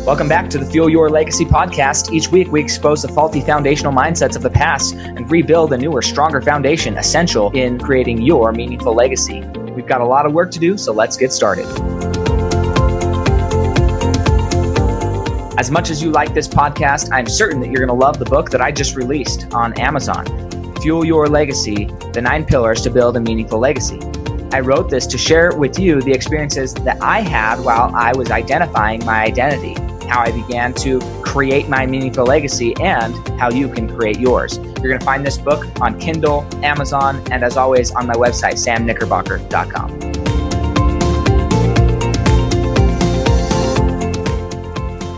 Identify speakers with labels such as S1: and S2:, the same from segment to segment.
S1: Welcome back to the Fuel Your Legacy podcast. Each week, we expose the faulty foundational mindsets of the past and rebuild a newer, stronger foundation essential in creating your meaningful legacy. We've got a lot of work to do, so let's get started. As much as you like this podcast, I'm certain that you're going to love the book that I just released on Amazon, Fuel Your Legacy, The 9 Pillars to Build a Meaningful Legacy. I wrote this to share with you the experiences that I had while I was identifying my identity, how I began to create my meaningful legacy, and how you can create yours. You're going to find this book on Kindle, Amazon, and as always on my website, samknickerbocker.com.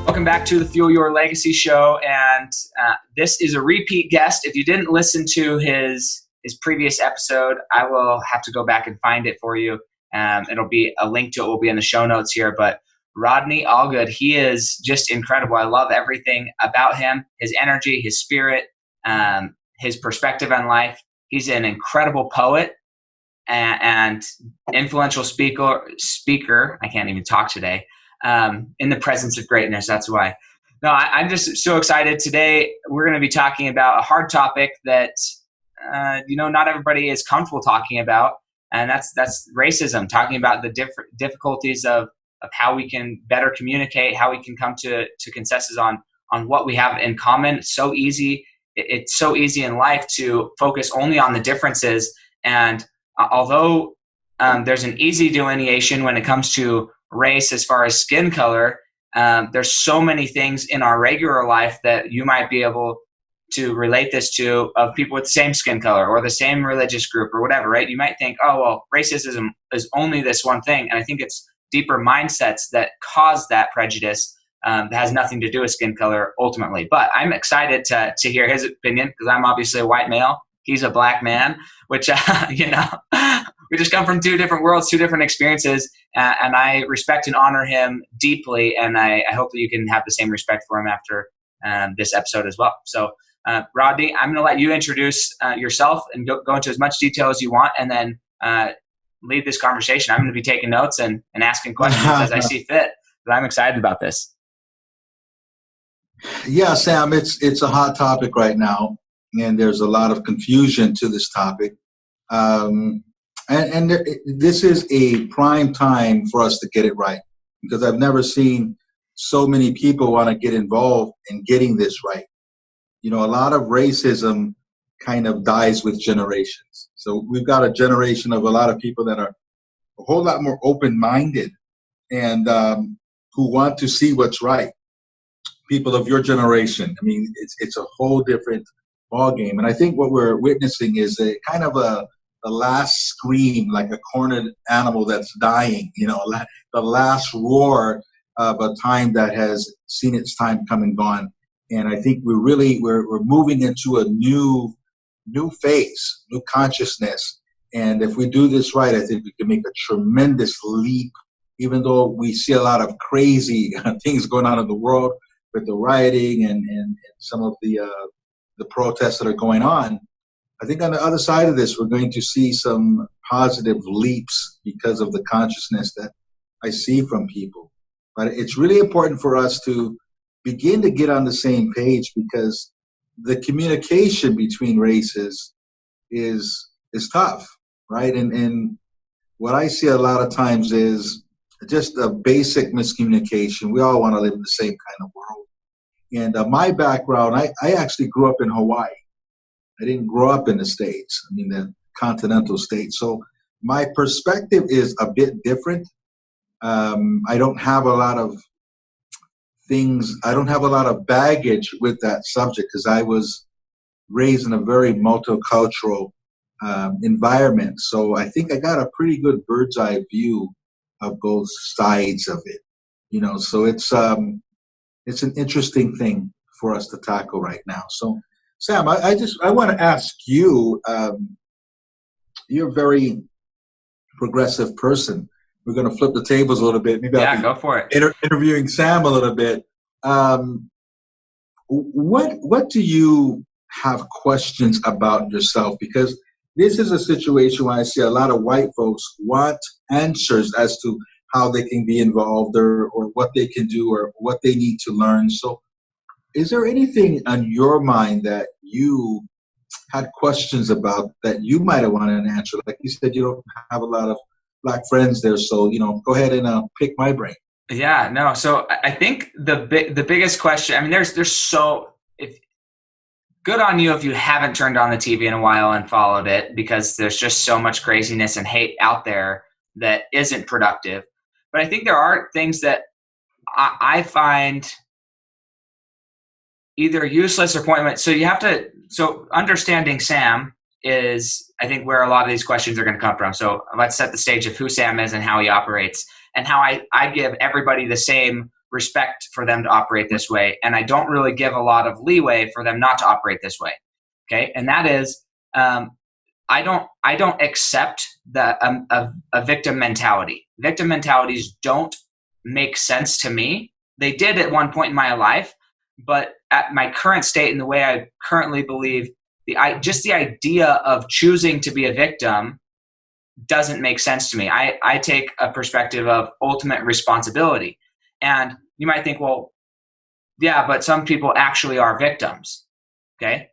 S1: Welcome back to the Fuel Your Legacy show, and this is a repeat guest. If you didn't listen to his previous episode, I will have to go back and find it for you. It'll be a link to it will be in the show notes here, but Rodney Allgood, he is just incredible. I love everything about him, his energy, his spirit, his perspective on life. He's an incredible poet and influential speaker. I can't even talk today. In the presence of greatness, that's why. No, I'm just so excited. Today, we're going to be talking about a hard topic that, not everybody is comfortable talking about, and that's racism, talking about the difficulties of how we can better communicate, how we can come to consensus on what we have in common. It's so easy. It's so easy in life to focus only on the differences. And although there's an easy delineation when it comes to race as far as skin color, there's so many things in our regular life that you might be able to relate this to of people with the same skin color or the same religious group or whatever, right? You might think, oh, well, racism is only this one thing. And I think it's deeper mindsets that cause that prejudice that has nothing to do with skin color ultimately. But I'm excited to hear his opinion because I'm obviously a white male. He's a black man, which, we just come from two different worlds, two different experiences. And I respect and honor him deeply. And I hope that you can have the same respect for him after this episode as well. So Rodney, I'm going to let you introduce yourself and go into as much detail as you want. And then lead this conversation. I'm going to be taking notes and asking questions as I see fit, but I'm excited about this.
S2: Yeah, Sam, it's a hot topic right now, and there's a lot of confusion to this topic. This is a prime time for us to get it right, because I've never seen so many people want to get involved in getting this right. A lot of racism kind of dies with generations. So we've got a generation of a lot of people that are a whole lot more open-minded and who want to see what's right. People of your generation, it's a whole different ballgame. And I think what we're witnessing is a kind of a last scream, like a cornered animal that's dying, the last roar of a time that has seen its time come and gone. And I think we're moving into a new phase, new consciousness. And if we do this right, I think we can make a tremendous leap, even though we see a lot of crazy things going on in the world with the rioting and some of the protests that are going on. I think on the other side of this, we're going to see some positive leaps because of the consciousness that I see from people. But it's really important for us to begin to get on the same page, because the communication between races is tough, right? And what I see a lot of times is just a basic miscommunication. We all want to live in the same kind of world. And my background, I actually grew up in Hawaii. I didn't grow up in the States, the continental States. So my perspective is a bit different. I don't have a lot of baggage with that subject, because I was raised in a very multicultural environment. So I think I got a pretty good bird's eye view of both sides of it. So it's an interesting thing for us to tackle right now. So Sam, I want to ask you, you're a very progressive person. We're going to flip the tables a little bit. Maybe
S1: go for it.
S2: Interviewing Sam a little bit. What do you have questions about yourself? Because this is a situation where I see a lot of white folks want answers as to how they can be involved or what they can do or what they need to learn. So is there anything on your mind that you had questions about that you might have wanted an answer? Like you said, you don't have a lot of Black friends there, so go ahead and pick my brain.
S1: Yeah, no. So I think the biggest question. I mean, there's so if good on you if you haven't turned on the TV in a while and followed it, because there's just so much craziness and hate out there that isn't productive. But I think there are things that I find either useless or pointless. So understanding Sam is, I think, where a lot of these questions are going to come from. So let's set the stage of who Sam is and how he operates, and how I give everybody the same respect for them to operate this way. And I don't really give a lot of leeway for them not to operate this way. Okay. And that is, I don't accept a victim mentality. Victim mentalities don't make sense to me. They did at one point in my life, but at my current state and the way I currently believe, just the idea of choosing to be a victim doesn't make sense to me. I take a perspective of ultimate responsibility. And you might think, well, yeah, but some people actually are victims. Okay.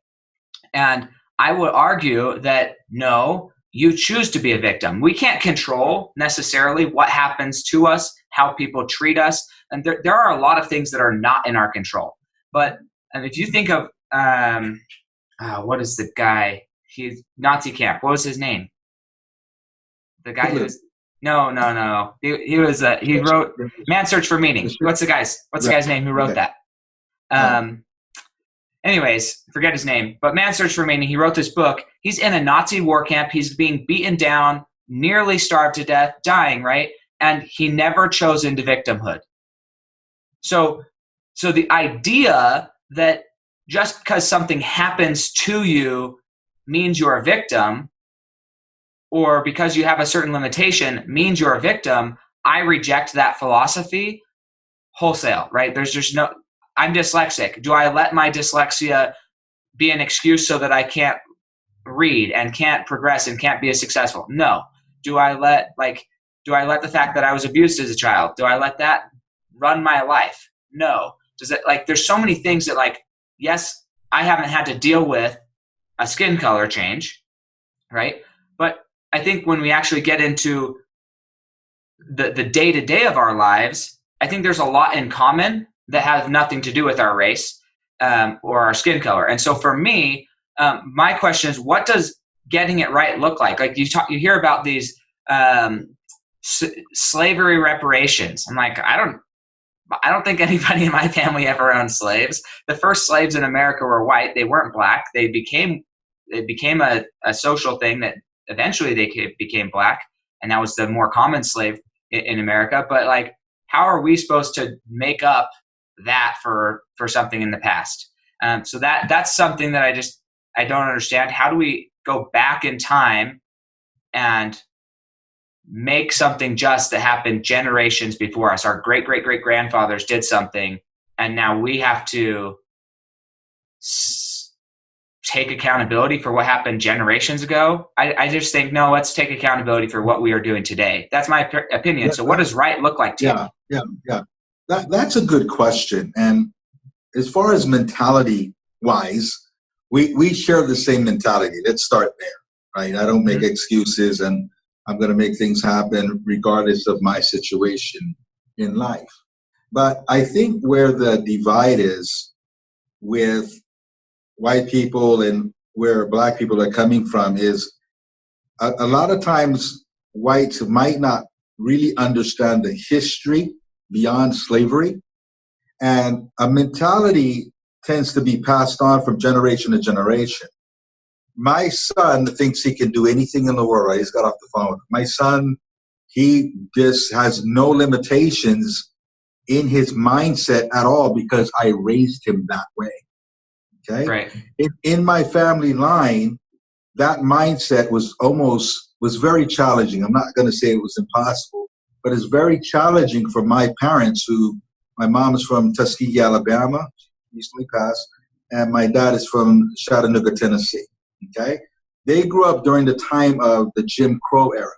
S1: And I would argue that no, you choose to be a victim. We can't control necessarily what happens to us, how people treat us. And there are a lot of things that are not in our control. But if you think of, what is the guy? He's Nazi camp. What was his name? The guy who was, no. He was, he wrote Man's Search for Meaning. What's the guy's name who wrote that? Anyways, forget his name, but Man's Search for Meaning, he wrote this book. He's in a Nazi war camp. He's being beaten down, nearly starved to death, dying, right? And he never chose into victimhood. So the idea that just because something happens to you means you're a victim, or because you have a certain limitation means you're a victim, I reject that philosophy wholesale, right? There's just no, I'm dyslexic. Do I let my dyslexia be an excuse so that I can't read and can't progress and can't be as successful? No. Do I let the fact that I was abused as a child, do I let that run my life? No. Does it, there's so many things that, yes, I haven't had to deal with a skin color change, right? But I think when we actually get into the day-to-day of our lives, I think there's a lot in common that have nothing to do with our race or our skin color. And so for me, my question is, what does getting it right look like? Like you hear about these slavery reparations. I'm like, I don't think anybody in my family ever owned slaves. The first slaves in America were white. They weren't black. It became a social thing that eventually they became black, and that was the more common slave in America. But how are we supposed to make up that for something in the past? So that's something that I don't understand. How do we go back in time and make something just that happened generations before us? Our great grandfathers did something, and now we have to take accountability for what happened generations ago. I just think, no, let's take accountability for what we are doing today. That's my opinion. So what does right look like to you?
S2: Yeah. That's a good question. And as far as mentality wise, we share the same mentality. Let's start there, right? I don't make excuses, and I'm going to make things happen regardless of my situation in life. But I think where the divide is with white people and where black people are coming from is a lot of times whites might not really understand the history beyond slavery, and a mentality tends to be passed on from generation to generation. My son thinks he can do anything in the world. Right? He's got off the phone. My son, he just has no limitations in his mindset at all because I raised him that way. Okay.
S1: Right.
S2: In my family line, that mindset was very challenging. I'm not going to say it was impossible, but it's very challenging for my parents my mom is from Tuskegee, Alabama, recently passed, and my dad is from Chattanooga, Tennessee. Okay. They grew up during the time of the Jim Crow era.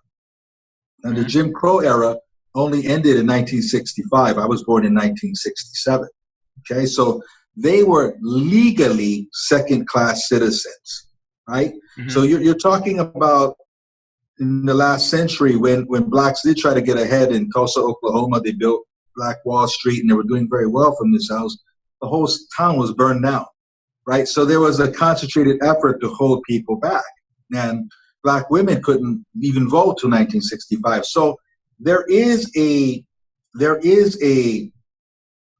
S2: And the Jim Crow era, only ended in 1965. I was born in 1967. Okay, so they were legally second-class citizens, right? So
S1: Hmm.
S2: you're talking about in the last century when blacks did try to get ahead in Tulsa, Oklahoma. They built Black Wall Street, and they were doing very well from this house. The whole town was burned down, right? So there was a concentrated effort to hold people back, and black women couldn't even vote till 1965. So there is a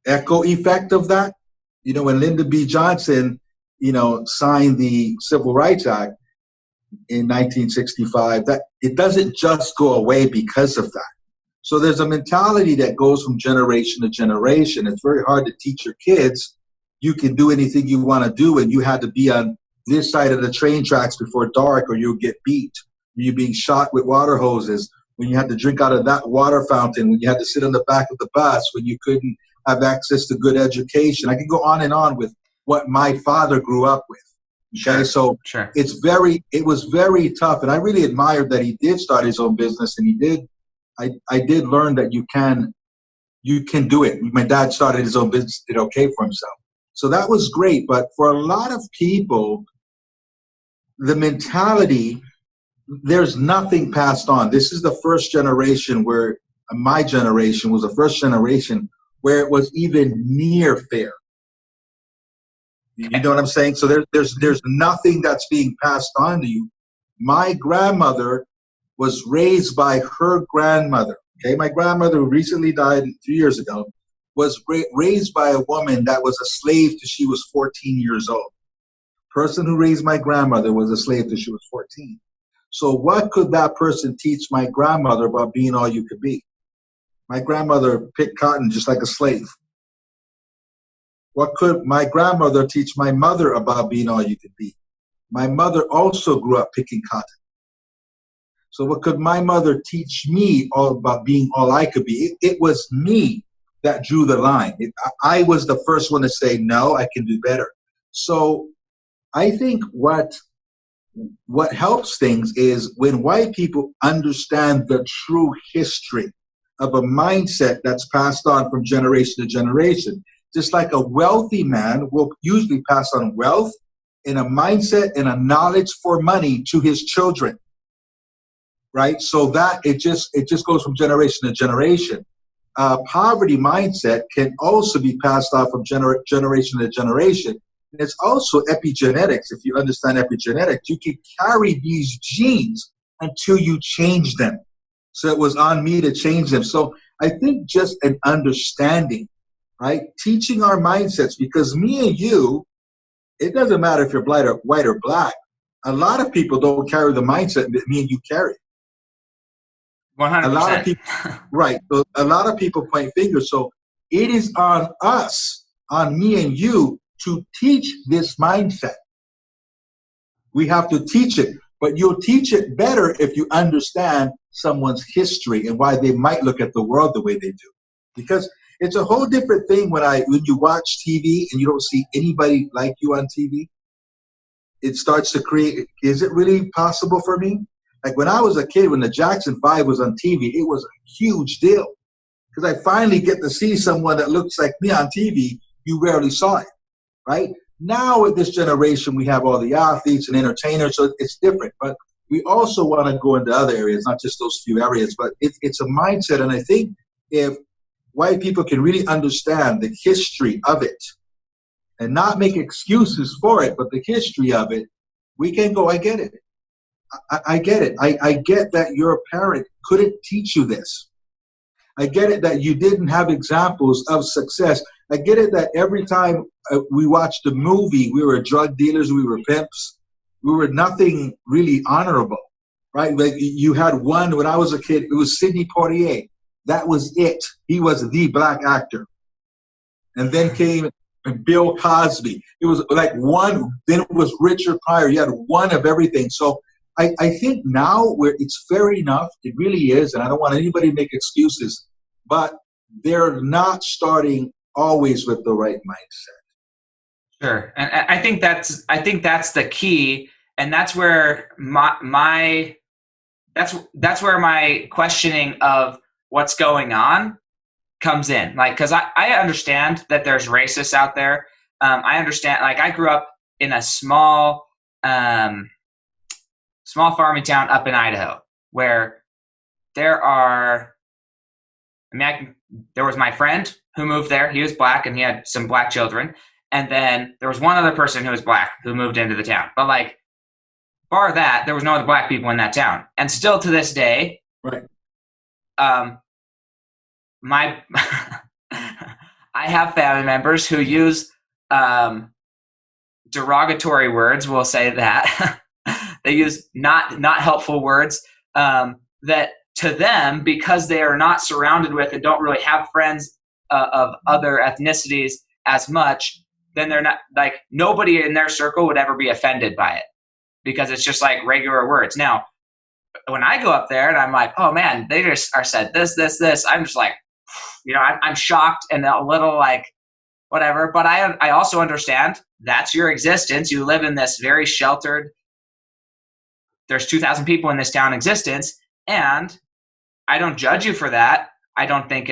S2: echo effect of that. You know, when Lyndon B. Johnson, signed the Civil Rights Act in 1965, that it doesn't just go away because of that. So there's a mentality that goes from generation to generation. It's very hard to teach your kids you can do anything you want to do, and you had to be on this side of the train tracks before dark or you'll get beat. You're being shot with water hoses, when you had to drink out of that water fountain, when you had to sit on the back of the bus, when you couldn't have access to good education. I can go on and on with what my father grew up with. Okay,
S1: Sure,
S2: so
S1: sure.
S2: it was very tough, and I really admired that he did start his own business, and he did. I did learn that you can do it. My dad started his own business, did okay for himself. So that was great. But for a lot of people, the mentality, there's nothing passed on. This is the first generation where my generation was the first generation where it was even near fair. You
S1: Okay.
S2: know what I'm saying? So there's nothing that's being passed on to you. My grandmother was raised by her grandmother. Okay, my grandmother, who recently died 2 years ago, was raised by a woman that was a slave till she was 14 years old. The person who raised my grandmother was a slave till she was 14. So what could that person teach my grandmother about being all you could be? My grandmother picked cotton just like a slave. What could my grandmother teach my mother about being all you could be? My mother also grew up picking cotton. So what could my mother teach me all about being all I could be? It was me that drew the line. I was the first one to say, no, I can do better. So I think what helps things is when white people understand the true history of a mindset that's passed on from generation to generation. Just like a wealthy man will usually pass on wealth and a mindset and a knowledge for money to his children. Right? So that it just goes from generation to generation. Poverty mindset can also be passed on from generation to generation. And it's also epigenetics. If you understand epigenetics, you can carry these genes until you change them. So it was on me to change them. So I think just an understanding, right? Teaching our mindsets, because me and you, it doesn't matter if you're white or black. A lot of people don't carry the mindset that me and you carry. A lot of
S1: 100%.
S2: people, right. So a lot of people point fingers. So it is on us, on me and you, to teach this mindset. We have to teach it, but you'll teach it better if you understand someone's history and why they might look at the world the way they do. Because it's a whole different thing when you watch TV and you don't see anybody like you on TV. It starts to create, is it really possible for me? Like when I was a kid, when the Jackson 5 was on TV, it was a huge deal. Because I finally get to see someone that looks like me on TV. You rarely saw it, right? Now with this generation, we have all the athletes and entertainers, so it's different. But we also want to go into other areas, not just those few areas, but it's a mindset. And I think if white people can really understand the history of it and not make excuses for it, but the history of it, we can go, I get it. I get it. I get that your parent couldn't teach you this. I get it that you didn't have examples of success. I get it that every time we watched a movie, we were drug dealers, we were pimps, we were nothing really honorable, right? Like you had one, when I was a kid, it was Sidney Poitier. That was it. He was the black actor. And then came Bill Cosby. It was like one, then it was Richard Pryor. You had one of everything. So I think now where it's fair enough, it really is, and I don't want anybody to make excuses, but they're not starting always with the right mindset.
S1: Sure, and I think that's the key, and that's where my that's where my questioning of what's going on comes in. Like, because I understand that there's racists out there. I understand, like, I grew up in a small farming town up in Idaho where there are, there was my friend who moved there. He was black and he had some black children. And then there was one other person who was black who moved into the town. But like, bar that, there was no other black people in that town. And still to this day,
S2: Right.
S1: My I have family members who use derogatory words. We'll say that they use not helpful words that to them, because they are not surrounded with and don't really have friends of other ethnicities as much, then they're not, like, nobody in their circle would ever be offended by it because it's just like regular words. Now, when I go up there and I'm like, oh man, they just are said this, I'm just like, you know, I'm shocked and a little like whatever. But I also understand that's your existence. You live in this very sheltered, there's 2,000 people in this town existence, and I don't judge you for that. I don't think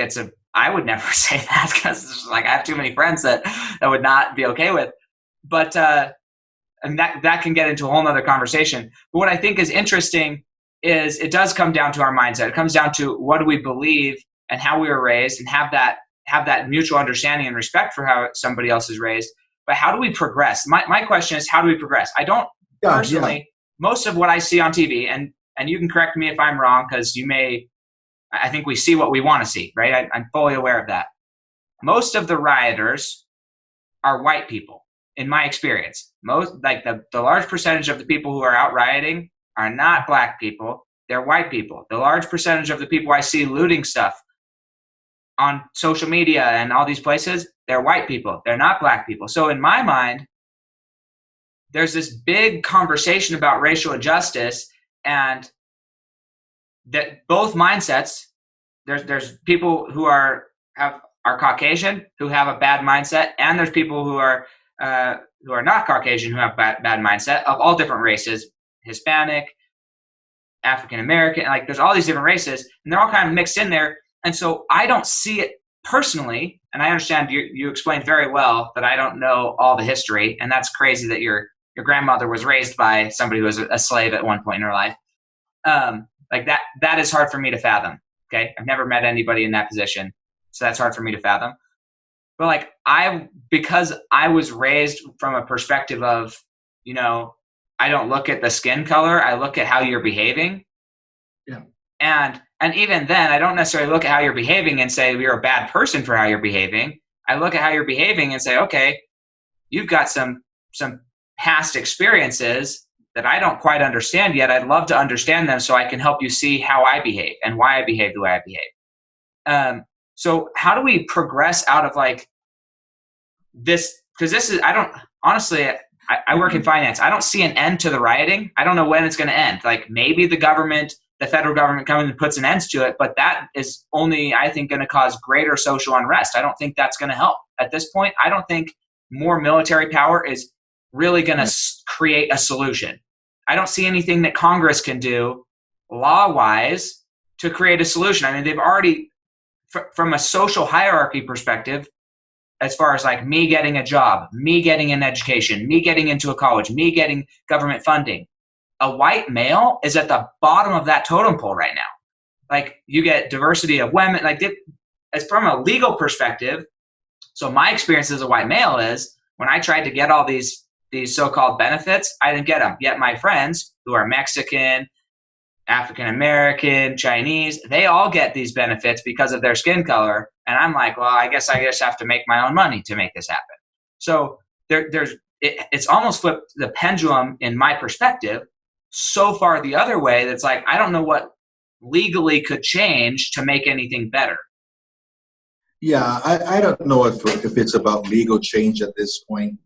S1: I would never say that because like I have too many friends that would not be okay with. But and that can get into a whole nother conversation. But what I think is interesting is it does come down to our mindset. It comes down to what do we believe and how we were raised, and have that mutual understanding and respect for how somebody else is raised. But how do we progress? My question is, how do we progress? I don't personally, most of what I see on TV, and you can correct me if I'm wrong, because I think we see what we want to see, right? I'm fully aware of that. Most of the rioters are white people, in my experience. Most, like the large percentage of the people who are out rioting are not black people. They're white people. The large percentage of the people I see looting stuff on social media and all these places, they're white people. They're not black people. So in my mind, there's this big conversation about racial injustice, and that both mindsets, there's people who are Caucasian who have a bad mindset, and there's people who are not Caucasian who have bad mindset, of all different races, Hispanic, African American, like there's all these different races, and they're all kind of mixed in there. And so I don't see it personally, and I understand you explained very well that I don't know all the history, and that's crazy that your grandmother was raised by somebody who was a slave at one point in her life. Like that is hard for me to fathom. Okay, I've never met anybody in that position, so that's hard for me to fathom. But like because I was raised from a perspective of, you know, I don't look at the skin color, I look at how you're behaving.
S2: Yeah.
S1: And even then, I don't necessarily look at how you're behaving and say you're a bad person for how you're behaving. I look at how you're behaving and say, okay, you've got some past experiences that I don't quite understand yet. I'd love to understand them so I can help you see how I behave and why I behave the way I behave. So how do we progress out of like this? Because this is, honestly, I work in finance. I don't see an end to the rioting. I don't know when it's going to end. Like maybe the federal government comes and puts an end to it, but that is only, I think, going to cause greater social unrest. I don't think that's going to help. At this point, I don't think more military power is really going to create a solution. I don't see anything that Congress can do law-wise to create a solution. I mean, they've already, from a social hierarchy perspective, as far as like me getting a job, me getting an education, me getting into a college, me getting government funding, a white male is at the bottom of that totem pole right now. Like you get diversity of women, like it's from a legal perspective. So my experience as a white male is when I tried to get all these so-called benefits, I didn't get them. Yet my friends who are Mexican, African American, Chinese, they all get these benefits because of their skin color. And I'm like, well, I guess I just have to make my own money to make this happen. So it's almost flipped the pendulum in my perspective so far the other way that's like, I don't know what legally could change to make anything better.
S2: Yeah, I don't know if it's about legal change at this point.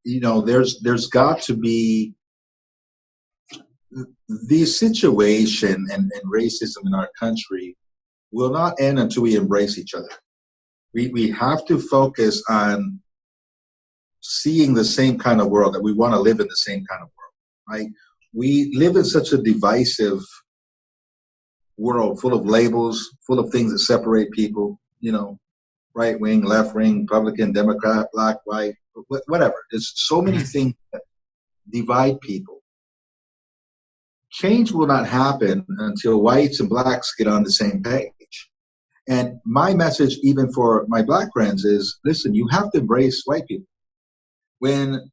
S2: There's got to be the situation and racism in our country will not end until we embrace each other. We have to focus on seeing the same kind of world, that we want to live in the same kind of world, right? We live in such a divisive world full of labels, full of things that separate people, right wing, left wing, Republican, Democrat, black, white, whatever. There's so many things that divide people. Change will not happen until whites and blacks get on the same page. And my message, even for my black friends, is listen, you have to embrace white people. When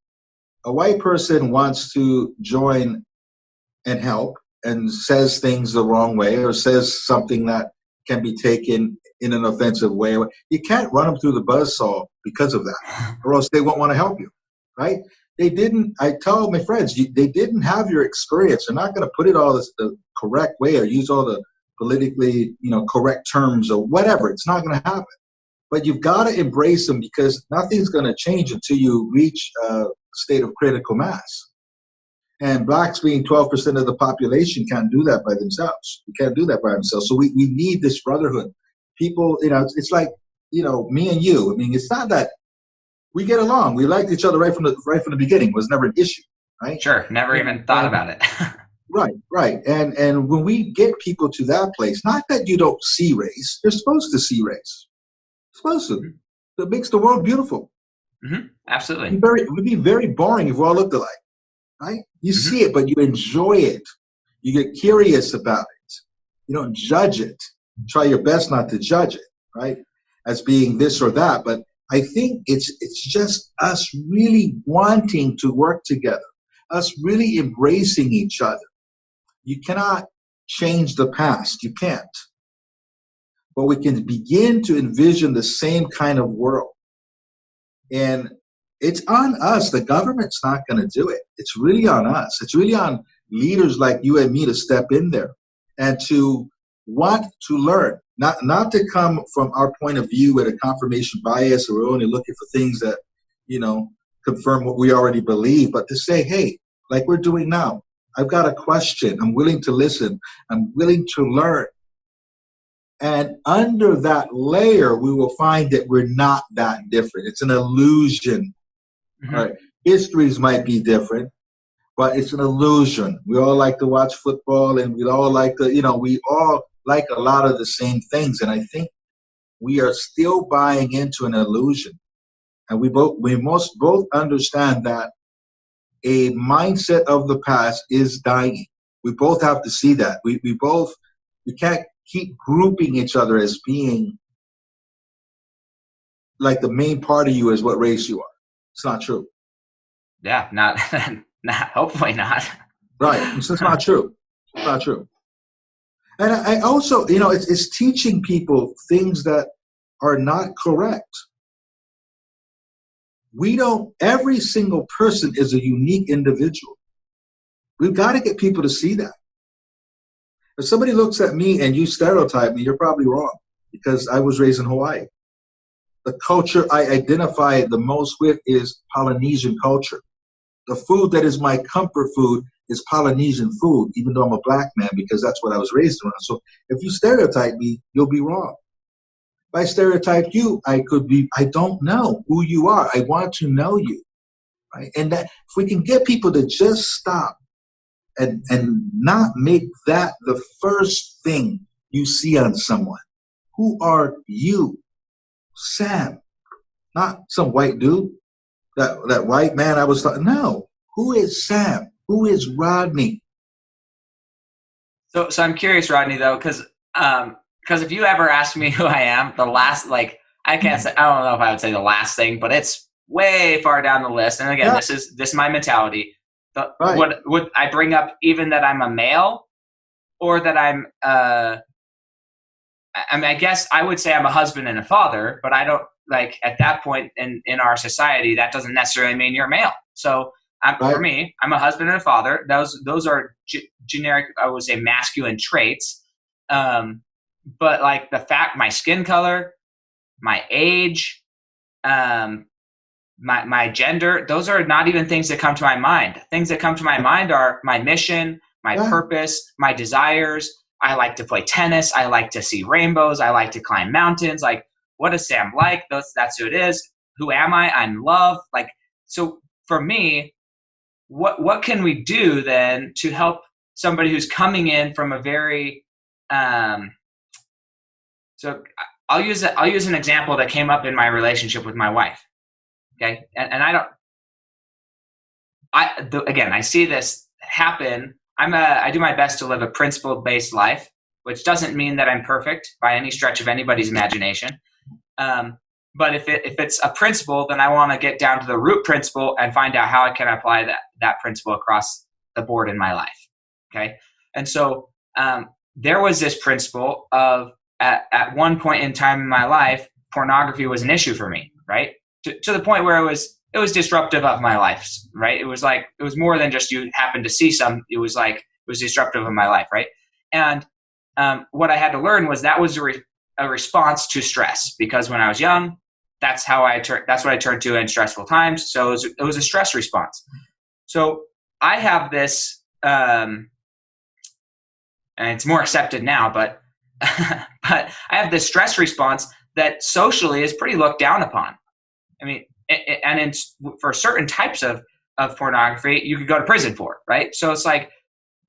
S2: a white person wants to join and help and says things the wrong way or says something that can be taken in an offensive way, you can't run them through the buzzsaw because of that, or else they won't want to help you, right? I tell my friends, they didn't have your experience. They're not going to put it all the correct way or use all the politically, correct terms or whatever. It's not going to happen. But you've got to embrace them because nothing's going to change until you reach a state of critical mass. And blacks being 12% of the population can't do that by themselves. We can't do that by themselves. So we need this brotherhood. People, it's like, me and you. I mean, it's not that we get along. We liked each other right from the beginning. It was never an issue, right?
S1: Sure. Never even thought about it.
S2: Right. And when we get people to that place, not that you don't see race, you're supposed to see race. You're supposed to. That makes the world beautiful.
S1: Mm-hmm. Absolutely.
S2: It would be very boring if we all looked alike, right? You see it, but you enjoy it. You get curious about it. You don't judge it. Try your best not to judge it, right? As being this or that. But I think it's just us really wanting to work together, us really embracing each other. You cannot change the past. You can't. But we can begin to envision the same kind of world. And it's on us. The government's not going to do it. It's really on us. It's really on leaders like you and me to step in there and to want to learn, not to come from our point of view with a confirmation bias or we're only looking for things that, confirm what we already believe, but to say, hey, like we're doing now, I've got a question. I'm willing to listen. I'm willing to learn. And under that layer, we will find that we're not that different. It's an illusion. Mm-hmm. Right? Histories might be different, but it's an illusion. We all like to watch football and we all like we all like a lot of the same things. And I think we are still buying into an illusion. And we must both understand that a mindset of the past is dying. We both have to see that. We can't keep grouping each other as being like the main part of you is what race you are. It's not true.
S1: Yeah, not hopefully not.
S2: Right. It's just not true. It's not true. And I also, it's teaching people things that are not correct. Every single person is a unique individual. We've got to get people to see that. If somebody looks at me and you stereotype me, you're probably wrong because I was raised in Hawaii. The culture I identify the most with is Polynesian culture. The food that is my comfort food is Polynesian food, even though I'm a black man, because that's what I was raised around. So if you stereotype me, you'll be wrong. If I stereotype you, I don't know who you are. I want to know you, right? And that if we can get people to just stop and not make that the first thing you see on someone. Who are you? Sam, not some white dude, that white man I was talking. No, who is Sam? Who is Rodney?
S1: So I'm curious, Rodney, though, because if you ever ask me who I am, the last, I can't say, I don't know if I would say the last thing, but it's way far down the list. And again, this is my mentality. Right. Would I bring up even that I'm a male, or that I'm I guess I would say I'm a husband and a father, but I don't at that point in our society, that doesn't necessarily mean you're male. So for me, I'm a husband and a father. Those are generic, I would say, masculine traits. But the fact, my skin color, my age, my gender, those are not even things that come to my mind. Things that come to my mind are my mission, my purpose, my desires. I like to play tennis. I like to see rainbows. I like to climb mountains. What does Sam like? That's who it is. Who am I? I'm love. So for me, what can we do then to help somebody who's coming in from a very so I'll use an example that came up in my relationship with my wife. Okay. And again, I see this happen. I do my best to live a principle-based life, which doesn't mean that I'm perfect by any stretch of anybody's imagination. But if it's a principle, then I want to get down to the root principle and find out how I can apply that principle across the board in my life. Okay. And so there was this principle of at one point in time in my life, pornography was an issue for me, right? To the point where it was disruptive of my life, right? It was more than just you happened to see some. It was disruptive of my life, right? And what I had to learn was that was a response to stress, because when I was young, that's what I turned to in stressful times. So it was a stress response. So I have this, and it's more accepted now, but but I have this stress response that socially is pretty looked down upon. I mean, and for certain types of pornography, you could go to prison for, right? So it's like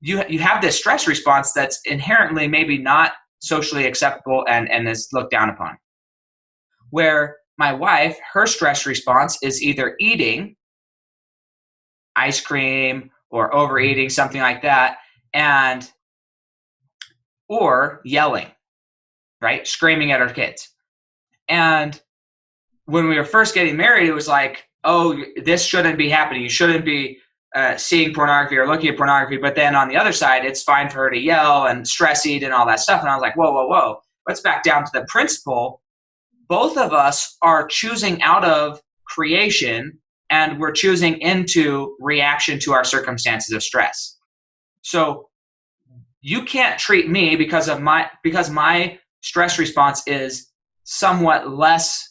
S1: you have this stress response that's inherently maybe not socially acceptable and is looked down upon. Where my wife, her stress response is either eating ice cream or overeating, something like that, or yelling, right? Screaming at her kids. And when we were first getting married, it was like, oh, this shouldn't be happening. You shouldn't be seeing pornography or looking at pornography. But then on the other side, it's fine for her to yell and stress eat and all that stuff. And I was like, whoa. Let's back down to the principle. Both of us are choosing out of creation, and we're choosing into reaction to our circumstances of stress. So you can't treat me because my stress response is somewhat less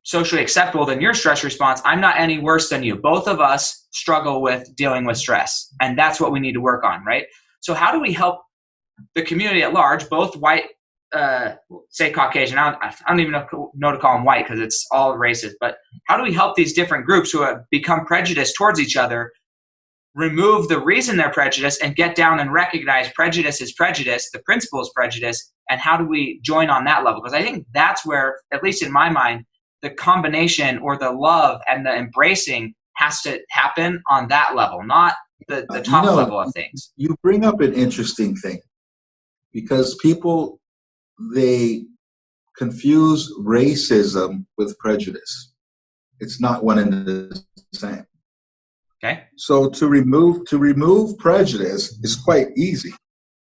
S1: socially acceptable than your stress response. I'm not any worse than you. Both of us struggle with dealing with stress, and that's what we need to work on, right? So how do we help the community at large, both white, say Caucasian, I don't even know to call them white because it's all races, but how do we help these different groups who have become prejudiced towards each other remove the reason they're prejudiced and get down and recognize prejudice is prejudice, the principle is prejudice, and how do we join on that level? Because I think that's where, at least in my mind, the combination or the love and the embracing has to happen on that level, not the top level of things.
S2: You bring up an interesting thing, because people, they confuse racism with prejudice. It's not one and the same.
S1: Okay.
S2: So to remove prejudice is quite easy.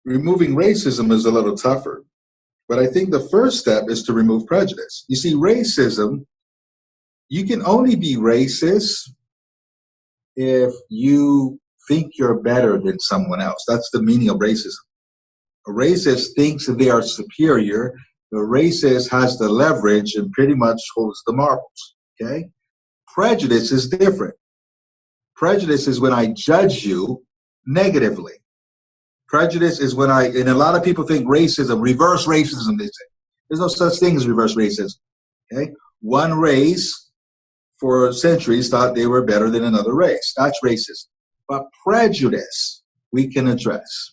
S2: Removing racism is a little tougher. But I think the first step is to remove prejudice. You see, racism, you can only be racist if you think you're better than someone else. That's the meaning of racism. A racist thinks that they are superior. The racist has the leverage and pretty much holds the marbles. Okay? Prejudice is different. Prejudice is when I judge you negatively. Prejudice is when and a lot of people think racism, reverse racism, they say. There's no such thing as reverse racism. Okay? One race for centuries thought they were better than another race. That's racism. But prejudice, we can address.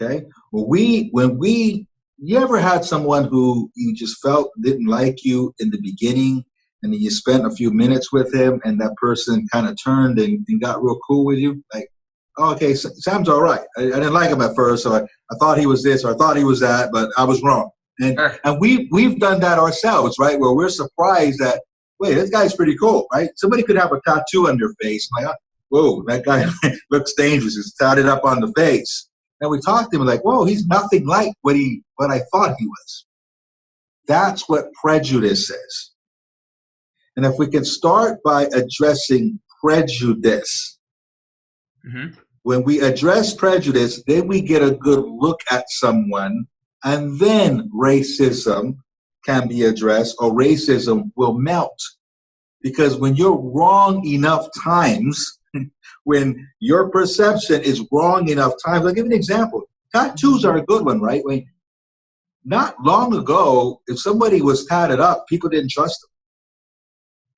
S2: Okay? You ever had someone who you just felt didn't like you in the beginning, and then you spent a few minutes with him, and that person kind of turned and got real cool with you? Like, oh, okay, Sam's all right. I didn't like him at first, so I thought he was this or I thought he was that, but I was wrong. And we've done that ourselves, right? Where we're surprised that, wait, this guy's pretty cool, right? Somebody could have a tattoo on their face. Like, whoa, that guy looks dangerous. He's tatted up on the face. And we talked to him like, whoa, he's nothing like what I thought he was. That's what prejudice is. And if we can start by addressing prejudice, when we address prejudice, then we get a good look at someone, and then racism can be addressed, or racism will melt. Because when you're wrong enough times, when your perception is wrong enough times, I'll give you an example. Tattoos are a good one, right? Not long ago, if somebody was tatted up, people didn't trust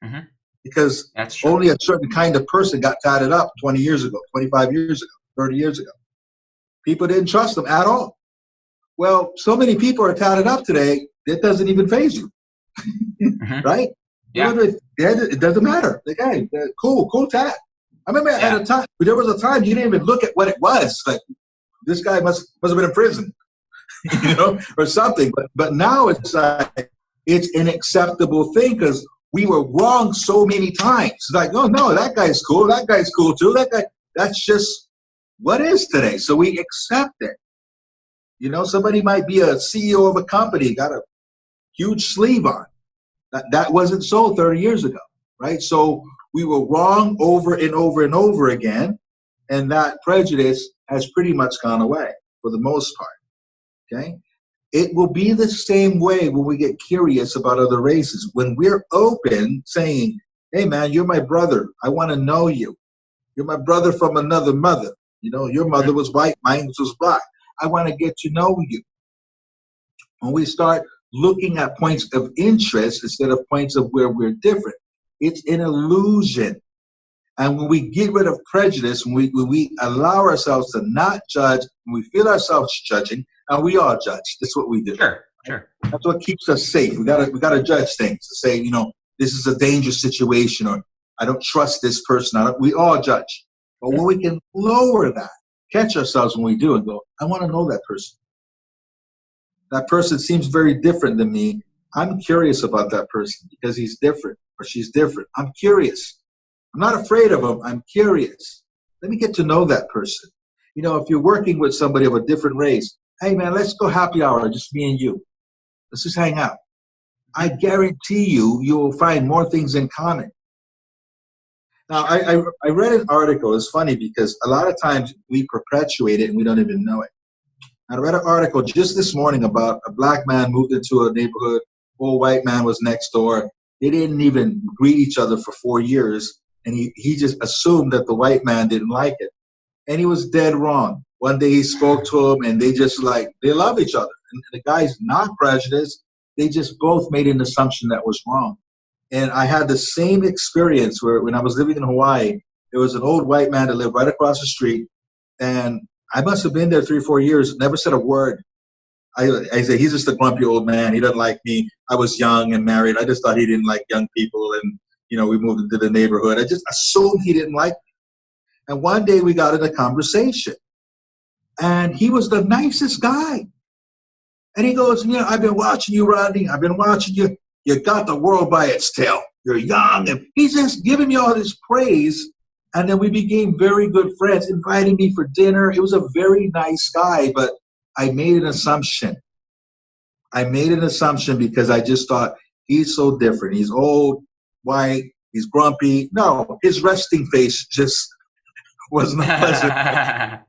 S2: them. Because only a certain kind of person got tatted up 20 years ago, 25 years ago, 30 years ago. People didn't trust them at all. Well, so many people are tatted up today, it doesn't even faze you,
S1: Mm-hmm.
S2: right?
S1: Yeah.
S2: It doesn't matter. Like, hey, cool tat. I remember
S1: Yeah.
S2: at a time, there was a time you didn't even look at what it was. Like, this guy must have been in prison, or something. But now it's like, it's an acceptable thing because we were wrong so many times. It's like, oh no, that guy's cool. That guy's cool too. That's just what is today. So we accept it. Somebody might be a CEO of a company, got a huge sleeve on. That wasn't so 30 years ago, right? So we were wrong over and over and over again, and that prejudice has pretty much gone away for the most part, okay? It will be the same way when we get curious about other races. When we're open, saying, hey, man, you're my brother. I want to know you. You're my brother from another mother. Your mother was white, mine was black. I want to get to know you. When we start looking at points of interest instead of points of where we're different, it's an illusion. And when we get rid of prejudice, when we allow ourselves to not judge, when we feel ourselves judging, and we all judge. That's what we do.
S1: Sure.
S2: That's what keeps us safe. We gotta judge things to say, this is a dangerous situation, or I don't trust this person. We all judge. But when we can lower that, catch ourselves when we do and go, I want to know that person. That person seems very different than me. I'm curious about that person because he's different or she's different. I'm curious. I'm not afraid of them. I'm curious. Let me get to know that person. If you're working with somebody of a different race, hey, man, let's go happy hour, just me and you. Let's just hang out. I guarantee you will find more things in common. Now, I read an article. It's funny because a lot of times we perpetuate it and we don't even know it. I read an article just this morning about a black man moved into a neighborhood. Old white man was next door. They didn't even greet each other for 4 years. And he just assumed that the white man didn't like it. And he was dead wrong. One day he spoke to him and they love each other. And the guy's not prejudiced. They just both made an assumption that was wrong. And I had the same experience where when I was living in Hawaii, there was an old white man that lived right across the street. And I must have been there 3 or 4 years, never said a word. I said, he's just a grumpy old man. He doesn't like me. I was young and married. I just thought he didn't like young people. And, we moved into the neighborhood. I just assumed he didn't like me. And one day we got in a conversation. And he was the nicest guy. And he goes, I've been watching you, Rodney. I've been watching you. You got the world by its tail. You're young. And he's just giving me all this praise. And then we became very good friends, inviting me for dinner. It was a very nice guy, but I made an assumption. Because I just thought, he's so different. He's old, white, he's grumpy. No, his resting face just wasn't pleasant.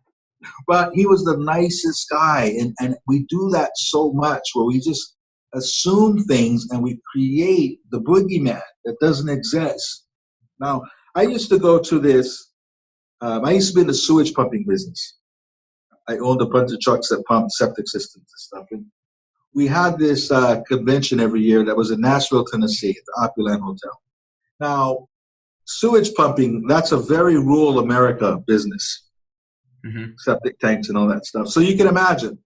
S2: But he was the nicest guy. And we do that so much where we just assume things and we create the boogeyman that doesn't exist. Now, I used to go to this, I used to be in the sewage pumping business. I owned a bunch of trucks that pumped septic systems and stuff. And we had this convention every year that was in Nashville, Tennessee, at the Opulent Hotel. Now, sewage pumping, that's a very rural America business. Mm-hmm. Septic tanks and all that stuff. So you can imagine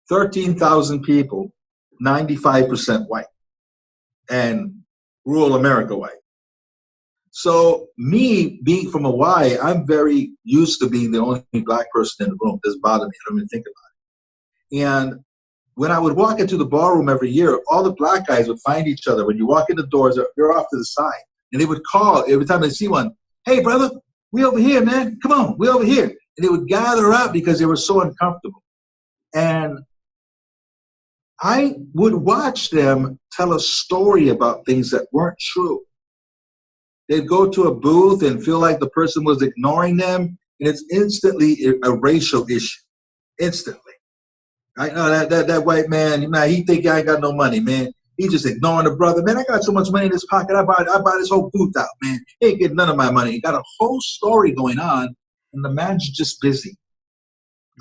S2: 13,000 people, 95% white, and rural America white. So me being from Hawaii, I'm very used to being the only black person in the room. It doesn't bother me. I don't even think about it. And when I would walk into the ballroom every year, all the black guys would find each other. When you walk in the doors, they're off to the side. And they would call every time they see one, hey, brother, we over here, man. Come on, we over here. And they would gather up because they were so uncomfortable. And I would watch them tell a story about things that weren't true. They'd go to a booth and feel like the person was ignoring them, and it's instantly a racial issue. Instantly. I know that white man, he think I ain't got no money, man. He just ignoring the brother. Man, I got so much money in this pocket, I buy this whole booth out, man. He ain't getting none of my money. He got a whole story going on, and the man's just busy.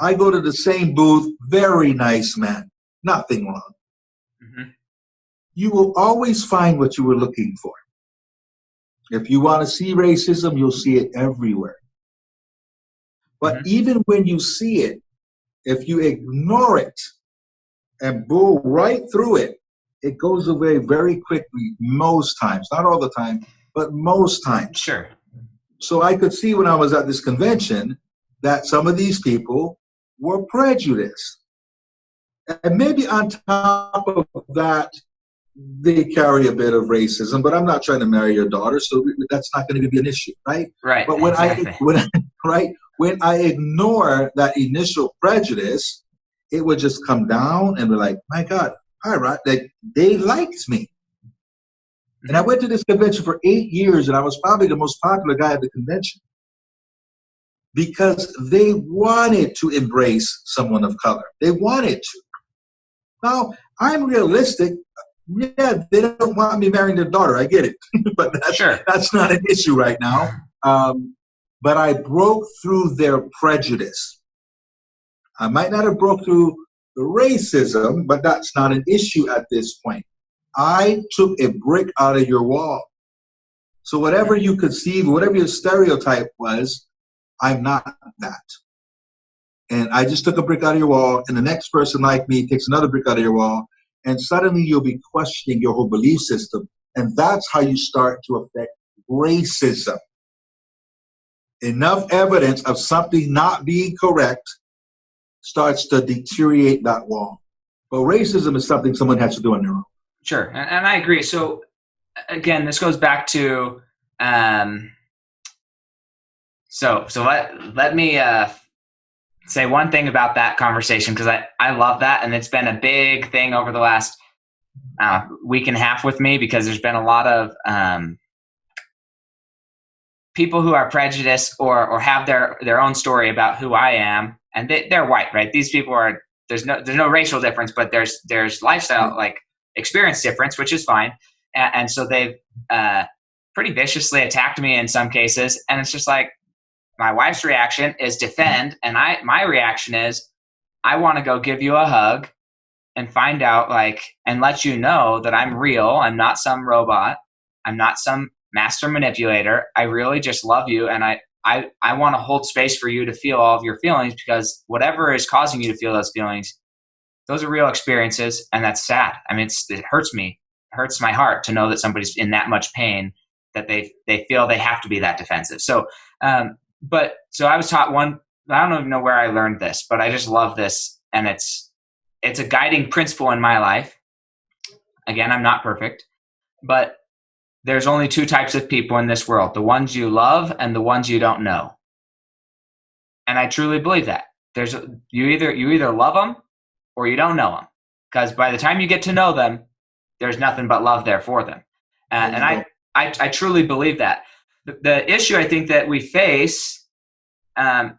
S2: I go to the same booth, very nice man, nothing wrong. Mm-hmm. You will always find what you were looking for. If you want to see racism, you'll see it everywhere. But even when you see it, if you ignore it, and bull right through it, it goes away very quickly most times. Not all the time, but most times.
S1: Sure.
S2: So I could see when I was at this convention that some of these people were prejudiced. And maybe on top of that, they carry a bit of racism, but I'm not trying to marry your daughter, so that's not going to be an issue, right?
S1: Right.
S2: But when
S1: exactly.
S2: when I ignore that initial prejudice, it would just come down and be like, my God, all right, they liked me. And I went to this convention for 8 years, and I was probably the most popular guy at the convention because they wanted to embrace someone of color. They wanted to. Now, I'm realistic. Yeah, they don't want me marrying their daughter. I get it. But that's not an issue right now. But I broke through their prejudice. I might not have broke through the racism, but that's not an issue at this point. I took a brick out of your wall. So whatever you conceive, whatever your stereotype was, I'm not that. And I just took a brick out of your wall, and the next person like me takes another brick out of your wall, and suddenly you'll be questioning your whole belief system. And that's how you start to affect racism. Enough evidence of something not being correct starts to deteriorate that wall. But racism is something someone has to do on their own.
S1: Sure, and I agree. So again, this goes back to so let me say one thing about that conversation, because I love that, and it's been a big thing over the last week and a half with me, because there's been a lot of people who are prejudiced or have their own story about who I am, and they're white, right? These people are there's no racial difference, but there's lifestyle like experience difference, which is fine, and so they've pretty viciously attacked me in some cases, and it's just like my wife's reaction is defend, and my reaction is I want to go give you a hug and find out and let you know that I'm real. I'm not some robot. I'm not some master manipulator. I really just love you, and I want to hold space for you to feel all of your feelings, because whatever is causing you to feel those feelings, those are real experiences, and that's sad. I mean, it hurts me. It hurts my heart to know that somebody's in that much pain that they feel they have to be that defensive. So, so I was taught one. I don't even know where I learned this, but I just love this, and it's a guiding principle in my life. Again, I'm not perfect, but there's only two types of people in this world: the ones you love and the ones you don't know. And I truly believe that. You either love them or you don't know them, because by the time you get to know them, there's nothing but love there for them. And I truly believe that. The issue I think that we face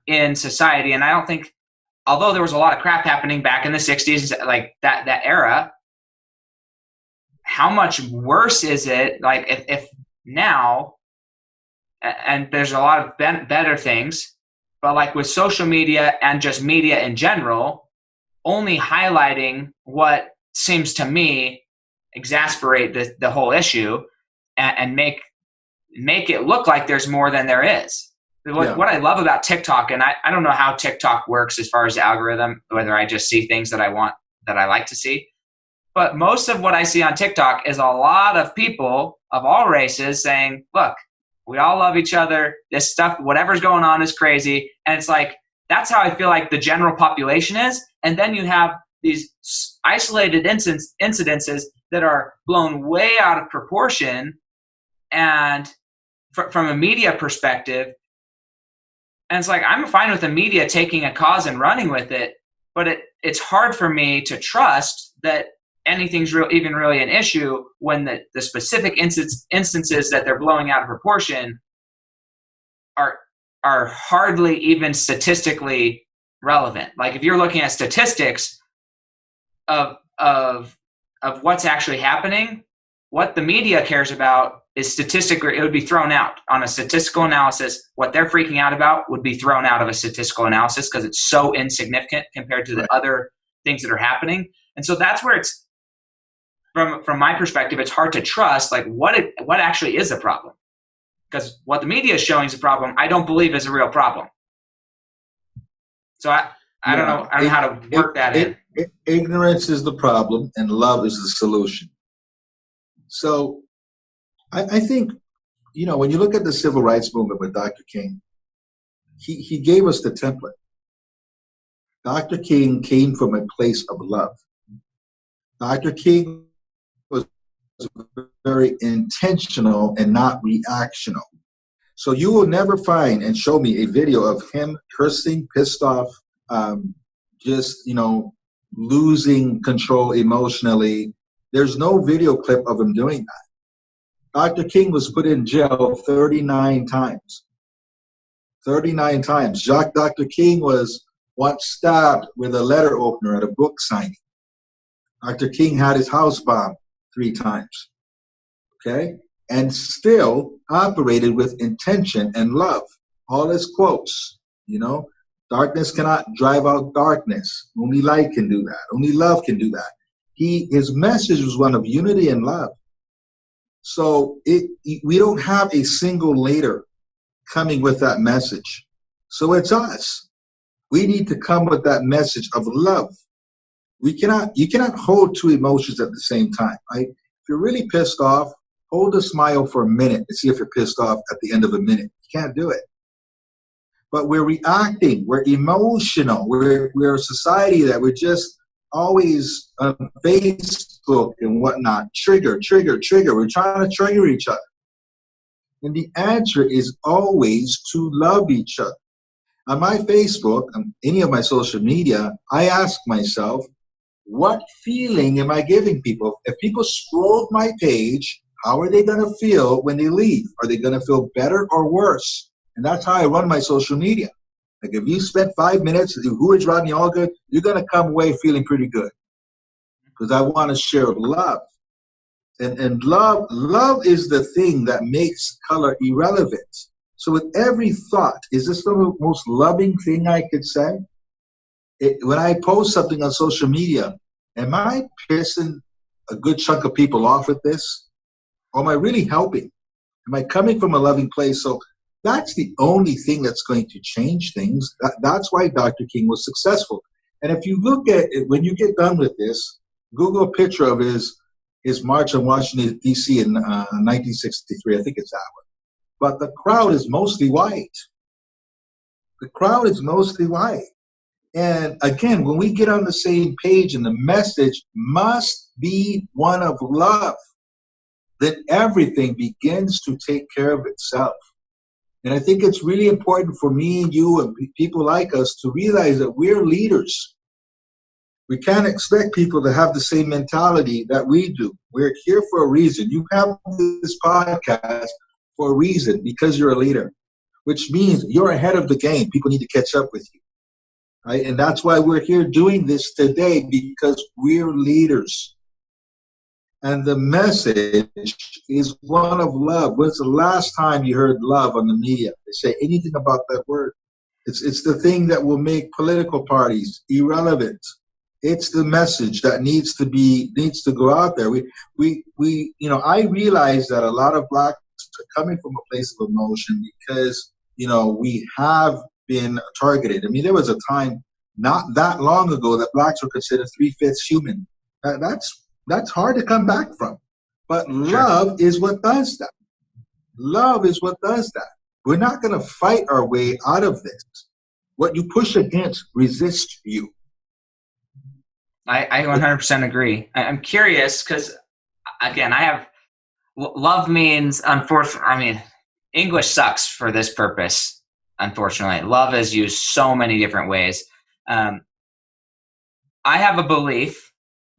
S1: in society, and I don't think, although there was a lot of crap happening back in the 60s, like that era, how much worse is it? Like if now, and there's a lot of better things, but like with social media and just media in general, only highlighting what seems to me exasperate the whole issue and make it look like there's more than there is. What I love about TikTok, and I don't know how TikTok works as far as the algorithm, whether I just see things that I like to see. But most of what I see on TikTok is a lot of people of all races saying, look, we all love each other. This stuff, whatever's going on is crazy. And it's like, that's how I feel like the general population is. And then you have these isolated incidences that are blown way out of proportion. And from a media perspective, and it's like, I'm fine with the media taking a cause and running with it, but it's hard for me to trust that anything's even really an issue when the specific instances that they're blowing out of proportion are hardly even statistically relevant. Like if you're looking at statistics of what's actually happening, what the media cares about is statistically, it would be thrown out on a statistical analysis. What they're freaking out about would be thrown out of a statistical analysis because it's so insignificant compared to the other things that are happening. And so that's where it's, from my perspective, it's hard to trust like what actually is a problem, because what the media is showing is a problem I don't believe is a real problem. So
S2: Yeah.
S1: I don't know how to work that in.
S2: Ignorance is the problem, and love is the solution. So I think, when you look at the civil rights movement with Dr. King, he gave us the template. Dr. King came from a place of love. Dr. King was very intentional and not reactional. So you will never find and show me a video of him cursing, pissed off, just, losing control emotionally. There's no video clip of him doing that. Dr. King was put in jail 39 times. 39 times. Dr. King was once stabbed with a letter opener at a book signing. Dr. King had his house bombed 3 times. Okay? And still operated with intention and love. All his quotes, darkness cannot drive out darkness. Only light can do that. Only love can do that. His message was one of unity and love. So we don't have a single leader coming with that message. So it's us. We need to come with that message of love. You cannot hold 2 emotions at the same time, right? If you're really pissed off, hold a smile for a minute and see if you're pissed off at the end of a minute. You can't do it. But we're reacting. We're emotional. We're a society that we're just always on Facebook and whatnot. Trigger. We're trying to trigger each other. And the answer is always to love each other. On my Facebook, on any of my social media, I ask myself, what feeling am I giving people? If people scroll my page, how are they going to feel when they leave? Are they going to feel better or worse? And that's how I run my social media. Like if you spent 5 minutes to do who is Rodney Allgood, you're going to come away feeling pretty good. Because I want to share love. And love is the thing that makes color irrelevant. So with every thought, is this the most loving thing I could say? When I post something on social media, am I pissing a good chunk of people off with this? Or am I really helping? Am I coming from a loving place? So that's the only thing that's going to change things. That's why Dr. King was successful. And if you look at it, when you get done with this, Google a picture of his march on Washington, D.C. in 1963. I think it's that one. But the crowd is mostly white. The crowd is mostly white. And again, when we get on the same page and the message must be one of love, then everything begins to take care of itself. And I think it's really important for me and you and people like us to realize that we're leaders. We can't expect people to have the same mentality that we do. We're here for a reason. You have this podcast for a reason, because you're a leader, which means you're ahead of the game. People need to catch up with you. Right? And that's why we're here doing this today, because we're leaders. And the message is one of love. When's the last time you heard love on the media? They say anything about that word. It's the thing that will make political parties irrelevant. It's the message that needs to go out there. I realize that a lot of Blacks are coming from a place of emotion because, we have been targeted. I mean, there was a time not that long ago that Blacks were considered 3/5 human. That's hard to come back from. But love is what does that. Love is what does that. We're not going to fight our way out of this. What you push against resists you.
S1: I 100% agree. I'm curious because, again, love means, unfortunately, English sucks for this purpose, unfortunately. Love is used so many different ways. I have a belief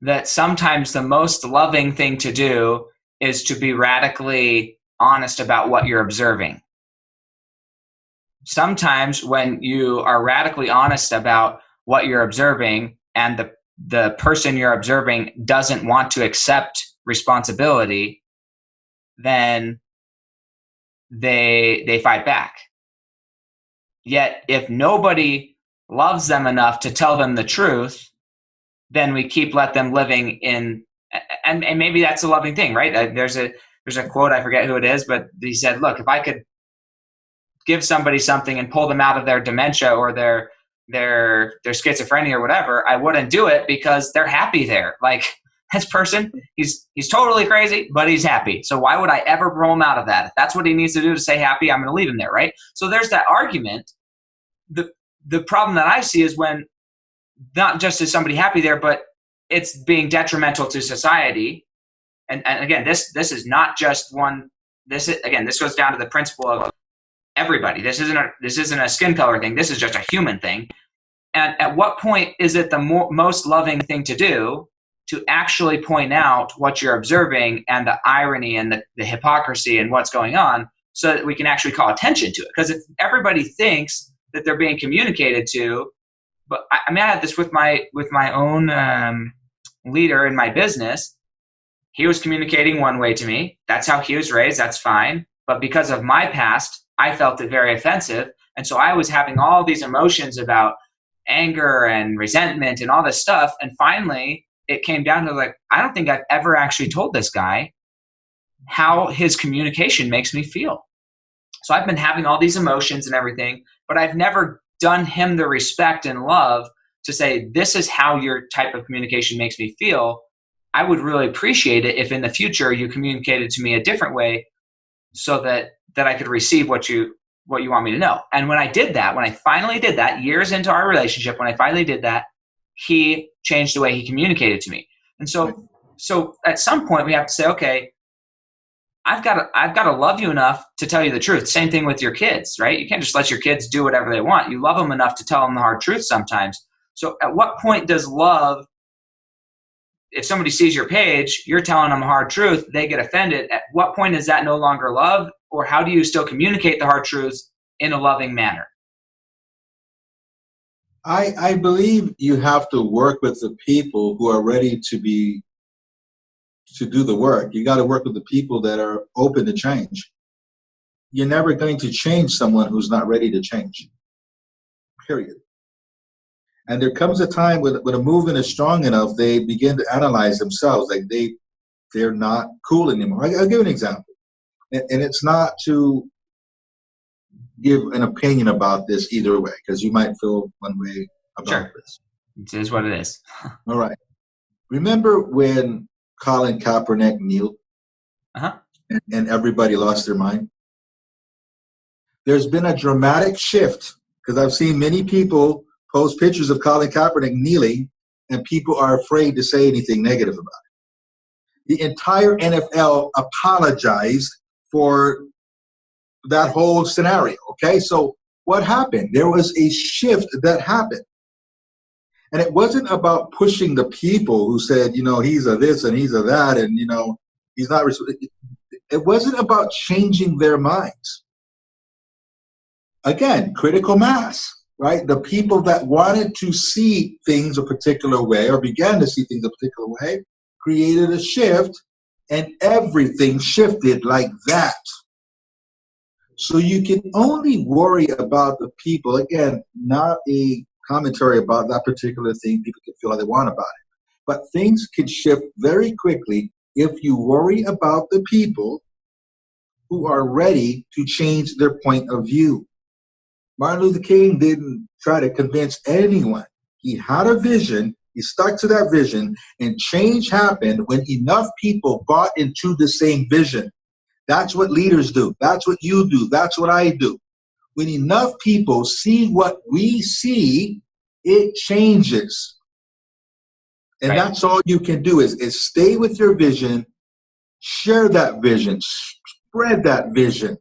S1: that sometimes the most loving thing to do is to be radically honest about what you're observing. Sometimes when you are radically honest about what you're observing and the person you're observing doesn't want to accept responsibility, then they fight back. Yet if nobody loves them enough to tell them the truth, then we let them living in, and maybe that's a loving thing, right? There's a quote, I forget who it is, but he said, look, if I could give somebody something and pull them out of their dementia or their their schizophrenia or whatever, I wouldn't do it because they're happy there. Like, this person, he's totally crazy, but he's happy. So why would I ever throw him out of that? If that's what he needs to do to stay happy, I'm going to leave him there, right? So there's that argument. The problem that I see is when not just is somebody happy there, but it's being detrimental to society. And again, this is not just one. This goes down to the principle of everybody. This isn't a skin color thing. This is just a human thing. And at what point is it the most loving thing to do to actually point out what you're observing and the irony and the hypocrisy and what's going on, so that we can actually call attention to it? Because if everybody thinks that they're being communicated to, but I had this with my own leader in my business. He was communicating one way to me. That's how he was raised. That's fine. But because of my past, I felt it very offensive. And so I was having all these emotions about anger and resentment and all this stuff. And finally, it came down to like, I don't think I've ever actually told this guy how his communication makes me feel. So I've been having all these emotions and everything, but I've never done him the respect and love to say, this is how your type of communication makes me feel. I would really appreciate it if in the future you communicated to me a different way, so that I could receive what you want me to know. And when I finally did that, years into our relationship, when I finally did that, he changed the way he communicated to me. And so at some point we have to say, okay, I've got to love you enough to tell you the truth. Same thing with your kids, right? You can't just let your kids do whatever they want. You love them enough to tell them the hard truth sometimes. So at what point does love, if somebody sees your page, you're telling them a hard truth, they get offended. At what point is that no longer love? Or how do you still communicate the hard truths in a loving manner?
S2: I believe you have to work with the people who are ready to do the work. You got to work with the people that are open to change. You're never going to change someone who's not ready to change, period. And there comes a time when a movement is strong enough, they begin to analyze themselves. Like they're not cool anymore. I'll give an example. And it's not to give an opinion about this either way, because you might feel one way about this.
S1: It is what it is.
S2: All right. Remember when Colin Kaepernick kneeled and everybody lost their mind? There's been a dramatic shift, because I've seen many people post pictures of Colin Kaepernick kneeling, and people are afraid to say anything negative about it. The entire NFL apologized for that whole scenario, okay? So what happened? There was a shift that happened. And it wasn't about pushing the people who said, he's a this and he's a that, and, he's not. It wasn't about changing their minds. Again, critical mass, right? The people that wanted to see things a particular way or began to see things a particular way created a shift, and everything shifted like that. So you can only worry about the people, again, not a commentary about that particular thing. People can feel how they want about it. But things can shift very quickly if you worry about the people who are ready to change their point of view. Martin Luther King didn't try to convince anyone. He had a vision. He stuck to that vision, and change happened when enough people bought into the same vision. That's what leaders do. That's what you do. That's what I do. When enough people see what we see, it changes. And that's all you can do is stay with your vision, share that vision, spread that vision.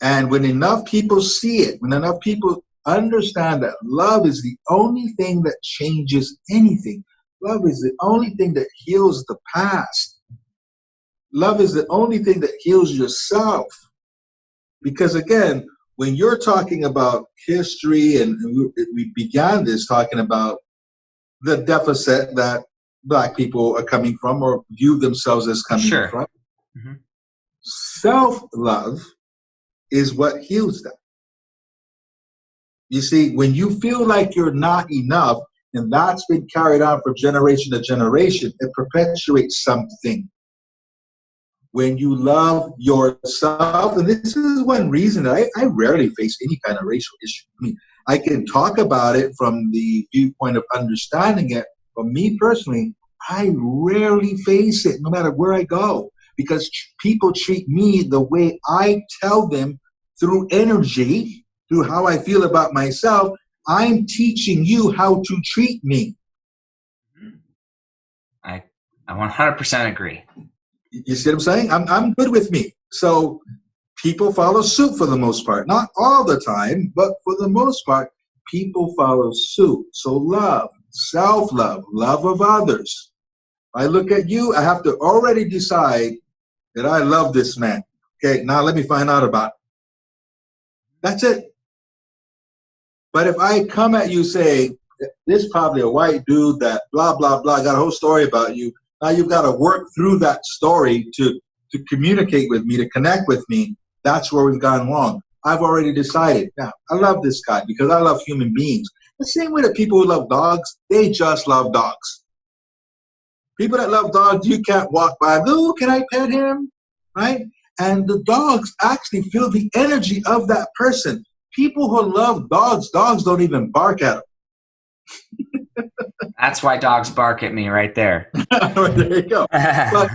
S2: And when enough people see it, when enough people understand that love is the only thing that changes anything, love is the only thing that heals the past. Love is the only thing that heals yourself. Because again, when you're talking about history, and we began this talking about the deficit that Black people are coming from or view themselves as coming from, self-love is what heals them. You see, when you feel like you're not enough, and that's been carried on from generation to generation, it perpetuates something. When you love yourself, and this is one reason that I rarely face any kind of racial issue. I mean, I can talk about it from the viewpoint of understanding it. But me personally, I rarely face it no matter where I go, because people treat me the way I tell them through energy, through how I feel about myself. I'm teaching you how to treat me.
S1: I 100% agree.
S2: You see what I'm saying? I'm good with me. So people follow suit for the most part. Not all the time, but for the most part, people follow suit. So love, self-love, love of others. I look at you, I have to already decide that I love this man. Okay, now let me find out about it. That's it. But if I come at you saying, this is probably a white dude that blah, blah, blah, got a whole story about you. Now you've got to work through that story to communicate with me, to connect with me. That's where we've gone wrong. I've already decided. Now, I love this guy because I love human beings. The same way that people who love dogs, they just love dogs. People that love dogs, you can't walk by and go, oh, can I pet him? Right? And the dogs actually feel the energy of that person. People who love dogs, dogs don't even bark at them.
S1: That's why dogs bark at me right there.
S2: There you go. But,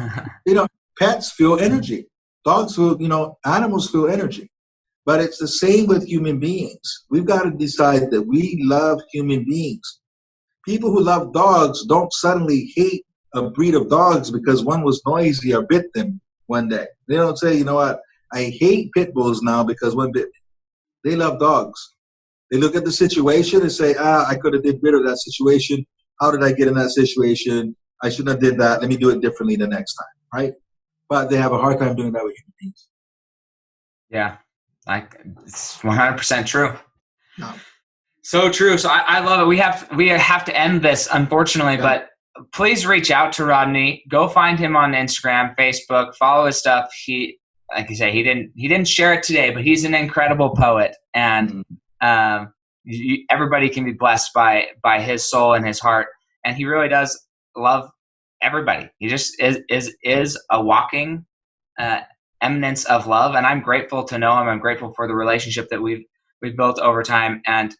S2: pets feel energy. Dogs feel, animals feel energy. But it's the same with human beings. We've got to decide that we love human beings. People who love dogs don't suddenly hate a breed of dogs because one was noisy or bit them one day. They don't say, you know what, I hate pit bulls now because one bit me. They love dogs. They look at the situation and say, I could have did better with that situation. How did I get in that situation? I shouldn't have did that. Let me do it differently the next time, right? But they have a hard time doing that with human beings.
S1: Yeah, it's 100% true.
S2: No.
S1: So true. So I love it. We have to end this, unfortunately, but please reach out to Rodney. Go find him on Instagram, Facebook, follow his stuff. He, like you say, he didn't share it today, but he's an incredible poet, and everybody can be blessed by his soul and his heart. And he really does love everybody. He just is a walking eminence of love, and I'm grateful to know him. I'm grateful for the relationship that we've built over time. And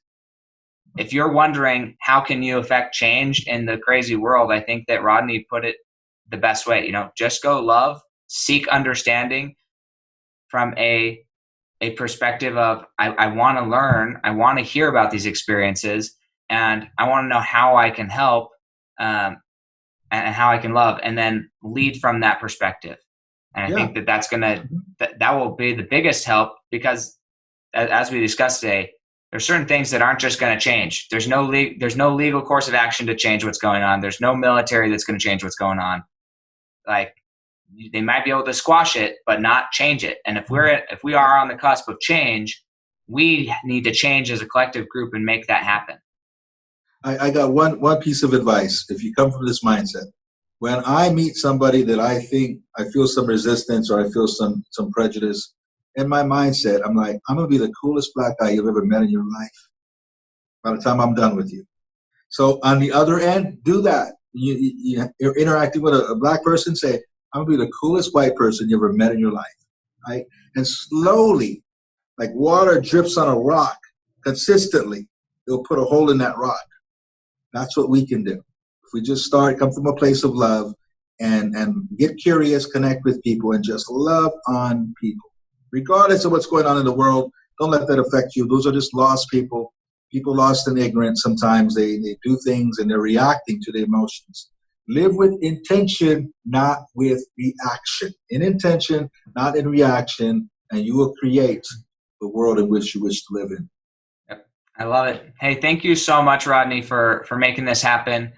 S1: if you're wondering how can you affect change in the crazy world, I think that Rodney put it the best way. Just go love, seek understanding from a perspective of I want to learn, I want to hear about these experiences, and I want to know how I can help and how I can love, and then lead from that perspective. And I think that's that will be the biggest help, because as we discussed today, there's certain things that aren't just going to change. There's no legal course of action to change what's going on. There's no military that's going to change what's going on. Like, they might be able to squash it, but not change it. And if we are on the cusp of change, we need to change as a collective group and make that happen.
S2: I got one piece of advice. If you come from this mindset, when I meet somebody that I think I feel some resistance or I feel some prejudice, in my mindset, I'm like, I'm going to be the coolest black guy you've ever met in your life by the time I'm done with you. So on the other end, do that. You're interacting with a black person, say, I'm going to be the coolest white person you ever met in your life, right? And slowly, like water drips on a rock, consistently, it'll put a hole in that rock. That's what we can do. If we just come from a place of love and get curious, connect with people, and just love on people. Regardless of what's going on in the world, don't let that affect you. Those are just lost people. People lost in ignorance sometimes. They do things and they're reacting to the emotions. Live with intention, not with reaction. In intention, not in reaction, and you will create the world in which you wish to live in.
S1: Yep. I love it. Hey, thank you so much, Rodney, for making this happen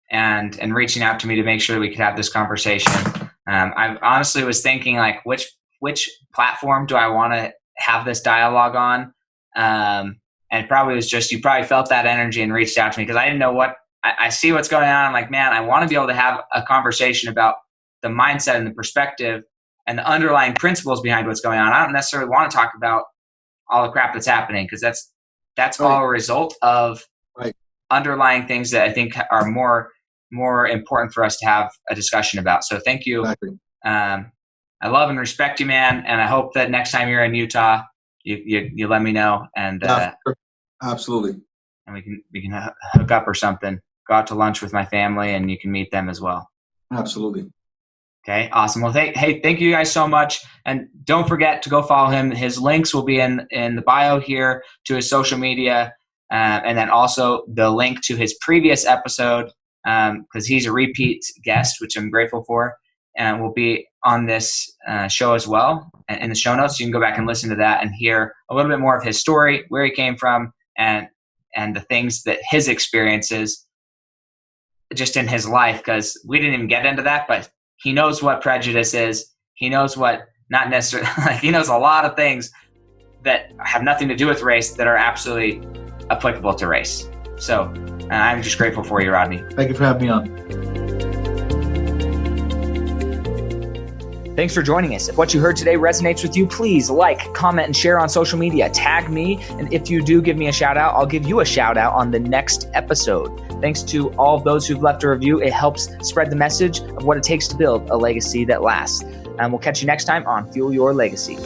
S1: and reaching out to me to make sure that we could have this conversation. I honestly was thinking, like, which platform do I want to have this dialogue on? And it probably was just, you probably felt that energy and reached out to me, because I didn't know what, I see what's going on. I'm like, man, I want to be able to have a conversation about the mindset and the perspective and the underlying principles behind what's going on. I don't necessarily want to talk about all the crap that's happening, because that's all a result of underlying things that I think are more important for us to have a discussion about. So thank you.
S2: Exactly.
S1: I love and respect you, man. And I hope that next time you're in Utah, you let me know. And
S2: Absolutely.
S1: And we can hook up or something. Go out to lunch with my family, and you can meet them as well.
S2: Absolutely.
S1: Okay, awesome. Well, thank you guys so much. And don't forget to go follow him. His links will be in the bio here to his social media. And then also the link to his previous episode, because he's a repeat guest, which I'm grateful for, and will be on this show as well in the show notes. You can go back and listen to that and hear a little bit more of his story, where he came from, and the things that his experiences just in his life, because we didn't even get into that, but he knows what prejudice is. He knows what not necessarily, like, he knows a lot of things that have nothing to do with race that are absolutely applicable to race. So I'm just grateful for you, Rodney.
S2: Thank you for having me on.
S1: Thanks for joining us. If what you heard today resonates with you, please like, comment, and share on social media. Tag me, and if you do give me a shout out, I'll give you a shout out on the next episode. Thanks to all of those who've left a review. It helps spread the message of what it takes to build a legacy that lasts. And we'll catch you next time on Fuel Your Legacy.